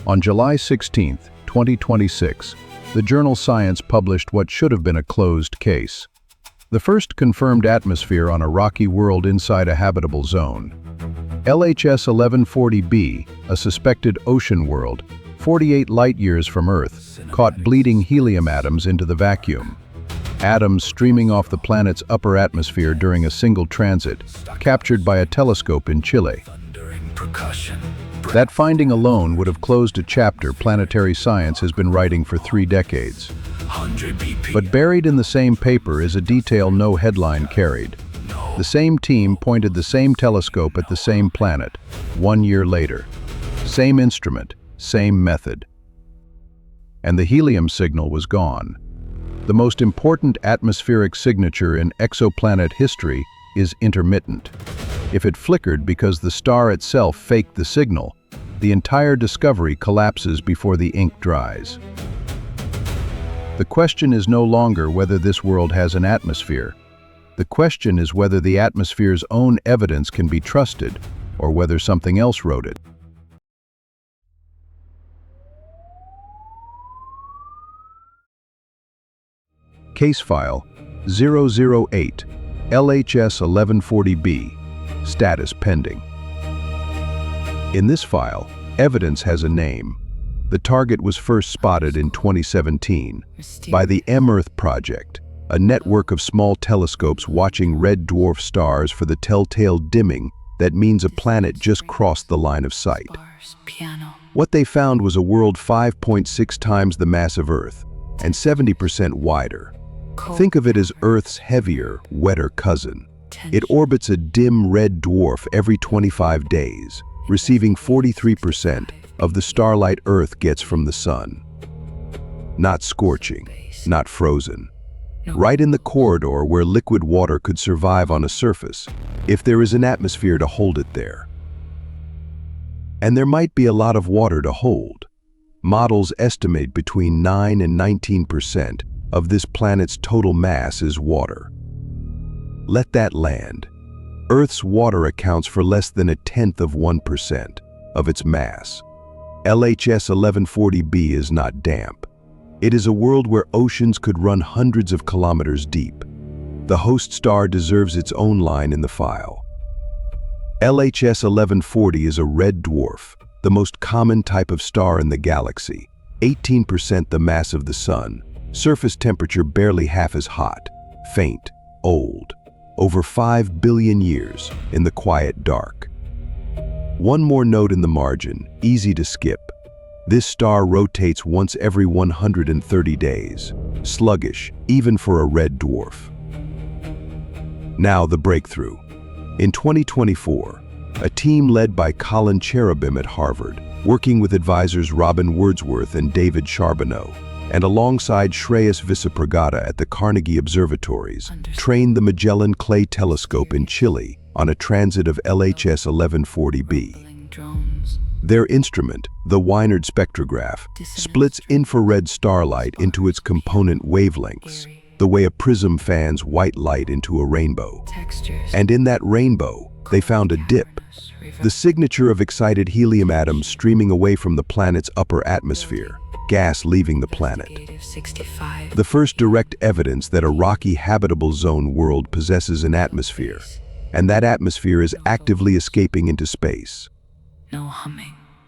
On July 16, 2026, the journal Science published what should have been a closed case. The first confirmed atmosphere on a rocky world inside a habitable zone. LHS 1140b, a suspected ocean world, 48 light-years from Earth, caught bleeding helium atoms into the vacuum. Atoms streaming off the planet's upper atmosphere during a single transit, captured by a telescope in Chile. That finding alone would have closed a chapter planetary science has been writing for 3 decades. But buried in the same paper is a detail no headline carried. The same team pointed the same telescope at the same planet, 1 year later. Same instrument, same method. And the helium signal was gone. The most important atmospheric signature in exoplanet history is intermittent. If it flickered because the star itself faked the signal, the entire discovery collapses before the ink dries. The question is no longer whether this world has an atmosphere. The question is whether the atmosphere's own evidence can be trusted, or whether something else wrote it. Case File 008, LHS 1140b, status pending. In this file, evidence has a name. The target was first spotted in 2017 by the M-Earth Project, a network of small telescopes watching red dwarf stars for the telltale dimming that means a planet just crossed the line of sight. What they found was a world 5.6 times the mass of Earth and 70% wider. Think of it as Earth's heavier, wetter cousin. It orbits a dim red dwarf every 25 days, receiving 43% of the starlight Earth gets from the sun. Not scorching, not frozen. Right in the corridor where liquid water could survive on a surface, if there is an atmosphere to hold it there. And there might be a lot of water to hold. Models estimate between 9 and 19% of this planet's total mass is water. Let that land. Earth's water accounts for less than 0.1% of its mass. LHS 1140b is not damp. It is a world where oceans could run hundreds of kilometers deep. The host star deserves its own line in the file. LHS 1140 is a red dwarf, the most common type of star in the galaxy, 18% the mass of the Sun, surface temperature barely half as hot, faint, old, over 5 billion years in the quiet dark. One more note in the margin, easy to skip. This star rotates once every 130 days, sluggish even for a red dwarf. Now the breakthrough. In 2024, a team led by Colin Cherubim at Harvard, working with advisors Robin Wordsworth and David Charbonneau, and alongside Shreyas Visapragada at the Carnegie Observatories, trained the Magellan Clay telescope in Chile on a transit of LHS 1140b. Their instrument, the Weinert spectrograph, splits infrared starlight into its component wavelengths, the way a prism fans white light into a rainbow. And in that rainbow, they found a dip, the signature of excited helium atoms streaming away from the planet's upper atmosphere, gas leaving the planet. The first direct evidence that a rocky habitable zone world possesses an atmosphere, and that atmosphere is actively escaping into space.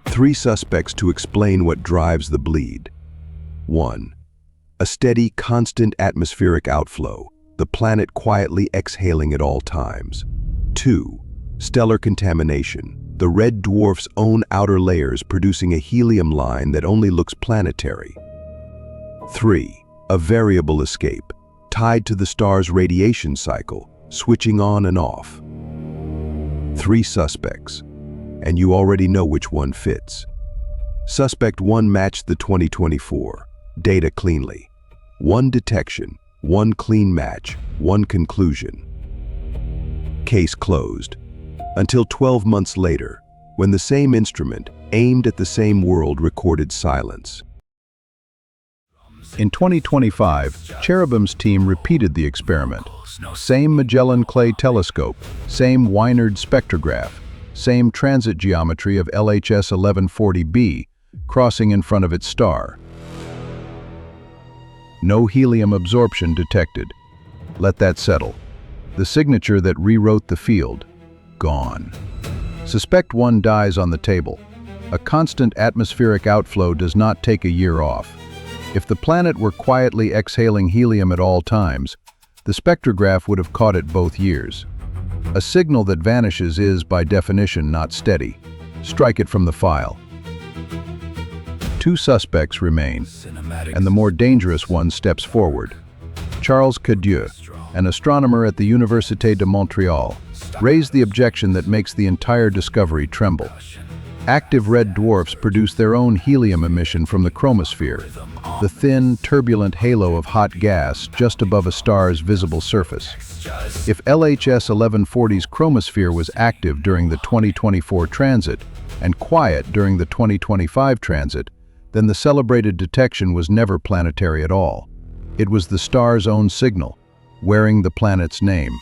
3 suspects to explain what drives the bleed. 1. A steady, constant atmospheric outflow, the planet quietly exhaling at all times. 2. Stellar contamination, the red dwarf's own outer layers producing a helium line that only looks planetary. 3. A variable escape, tied to the star's radiation cycle, switching on and off. 3 suspects, and you already know which one fits. Suspect 1 matched the 2024 data cleanly. 1 detection, 1 clean match, 1 conclusion. Case closed. Until 12 months later, when the same instrument, aimed at the same world, recorded silence. In 2025, Cherubim's team repeated the experiment. Same Magellan Clay telescope, same Weinert spectrograph, same transit geometry of LHS 1140b, crossing in front of its star. No helium absorption detected. Let that settle. The signature that rewrote the field, gone. Suspect 1 dies on the table. A constant atmospheric outflow does not take a year off. If the planet were quietly exhaling helium at all times, the spectrograph would have caught it both years. A signal that vanishes is, by definition, not steady. Strike it from the file. 2 suspects remain, and the more dangerous one steps forward. Charles Cadieux, an astronomer at the Université de Montréal, raised the objection that makes the entire discovery tremble. Active red dwarfs produce their own helium emission from the chromosphere, the thin, turbulent halo of hot gas just above a star's visible surface. If LHS 1140's chromosphere was active during the 2024 transit and quiet during the 2025 transit, then the celebrated detection was never planetary at all. It was the star's own signal, wearing the planet's name.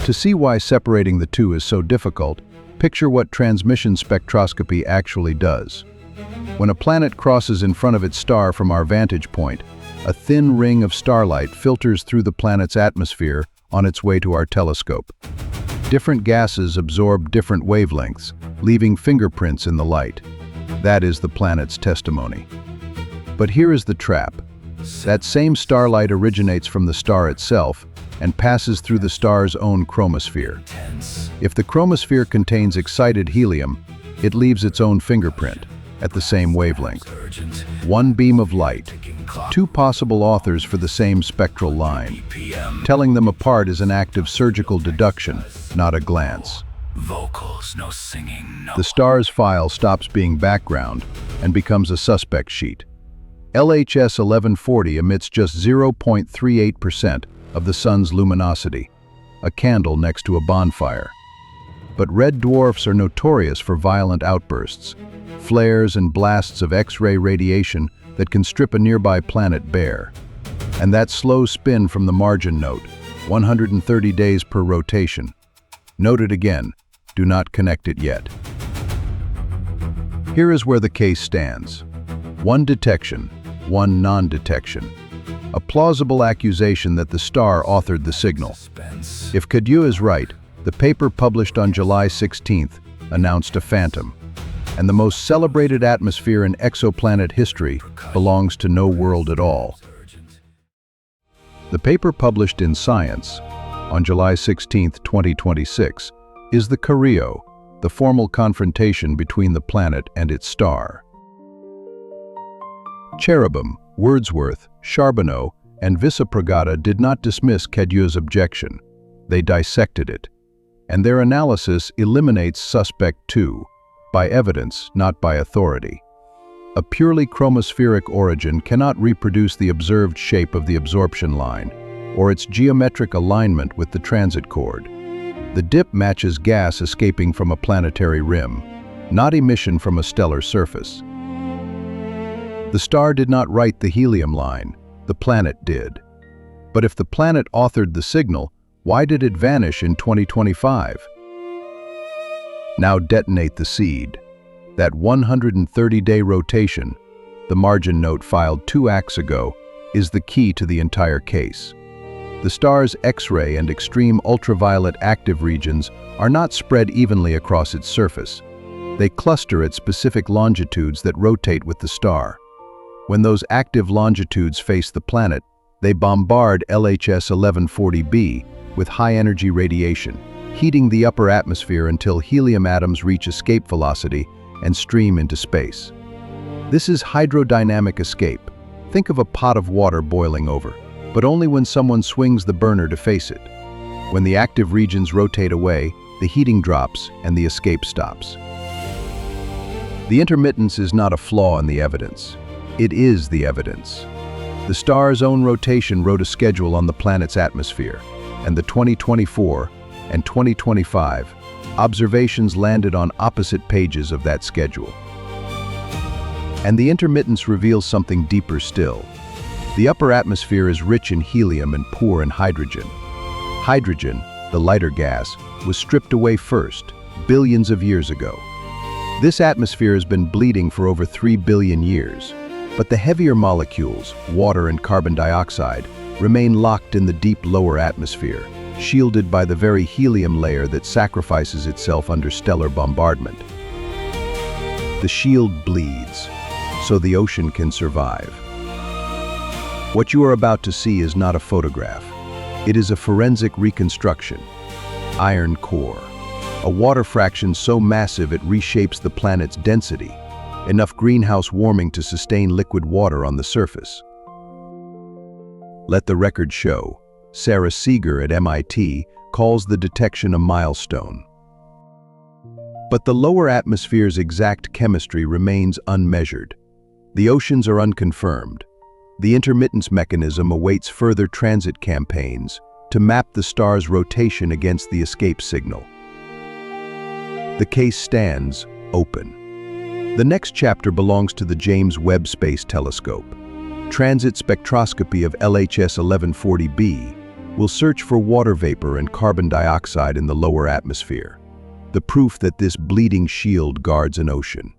To see why separating the two is so difficult, picture what transmission spectroscopy actually does. When a planet crosses in front of its star from our vantage point, a thin ring of starlight filters through the planet's atmosphere on its way to our telescope. Different gases absorb different wavelengths, leaving fingerprints in the light. That is the planet's testimony. But here is the trap. That same starlight originates from the star itself and passes through the star's own chromosphere. If the chromosphere contains excited helium, it leaves its own fingerprint at the same wavelength. 1 beam of light, 2 possible authors for the same spectral line. Telling them apart is an act of surgical deduction, not a glance. Vocals, no singing, no. The star's file stops being background and becomes a suspect sheet. LHS 1140 emits just 0.38% of the sun's luminosity, a candle next to a bonfire. But red dwarfs are notorious for violent outbursts, flares and blasts of X-ray radiation that can strip a nearby planet bare. And that slow spin from the margin note, 130 days per rotation. Note it again, do not connect it yet. Here is where the case stands. 1 detection, 1 non-detection. A plausible accusation that the star authored the signal. If Cadieux is right, the paper published on July 16th announced a phantom, and the most celebrated atmosphere in exoplanet history belongs to no world at all. The paper published in Science on July 16, 2026, is the Carrillo, the formal confrontation between the planet and its star. Cherubim, Wordsworth, Charbonneau, and Visapragada did not dismiss Cadieux's objection. They dissected it, and their analysis eliminates suspect 2, by evidence, not by authority. A purely chromospheric origin cannot reproduce the observed shape of the absorption line, or its geometric alignment with the transit chord. The dip matches gas escaping from a planetary rim, not emission from a stellar surface. The star did not write the helium line, the planet did. But if the planet authored the signal, why did it vanish in 2025? Now detonate the seed. That 130-day rotation, the margin note filed 2 acts ago, is the key to the entire case. The star's X-ray and extreme ultraviolet active regions are not spread evenly across its surface. They cluster at specific longitudes that rotate with the star. When those active longitudes face the planet, they bombard LHS 1140b with high-energy radiation, heating the upper atmosphere until helium atoms reach escape velocity and stream into space. This is hydrodynamic escape. Think of a pot of water boiling over, but only when someone swings the burner to face it. When the active regions rotate away, the heating drops and the escape stops. The intermittence is not a flaw in the evidence. It is the evidence. The star's own rotation wrote a schedule on the planet's atmosphere, and the 2024 and 2025 observations landed on opposite pages of that schedule. And the intermittence reveals something deeper still. The upper atmosphere is rich in helium and poor in hydrogen. Hydrogen, the lighter gas, was stripped away first, billions of years ago. This atmosphere has been bleeding for over 3 billion years, but the heavier molecules, water and carbon dioxide, remain locked in the deep lower atmosphere, shielded by the very helium layer that sacrifices itself under stellar bombardment. The shield bleeds, so the ocean can survive. What you are about to see is not a photograph. It is a forensic reconstruction. Iron core. A water fraction so massive it reshapes the planet's density, enough greenhouse warming to sustain liquid water on the surface. Let the record show. Sarah Seeger at MIT calls the detection a milestone. But the lower atmosphere's exact chemistry remains unmeasured. The oceans are unconfirmed. The intermittence mechanism awaits further transit campaigns to map the star's rotation against the escape signal. The case stands open. The next chapter belongs to the James Webb Space Telescope. Transit spectroscopy of LHS 1140b will search for water vapor and carbon dioxide in the lower atmosphere, the proof that this bleeding shield guards an ocean.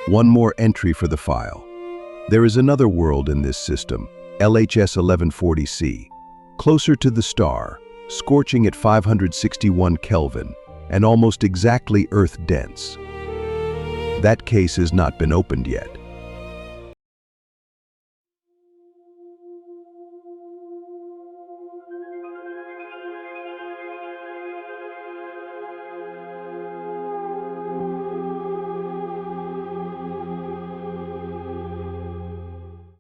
One more entry for the file. There is another world in this system, LHS 1140c, closer to the star, scorching at 561 Kelvin, and almost exactly Earth-dense. That case has not been opened yet.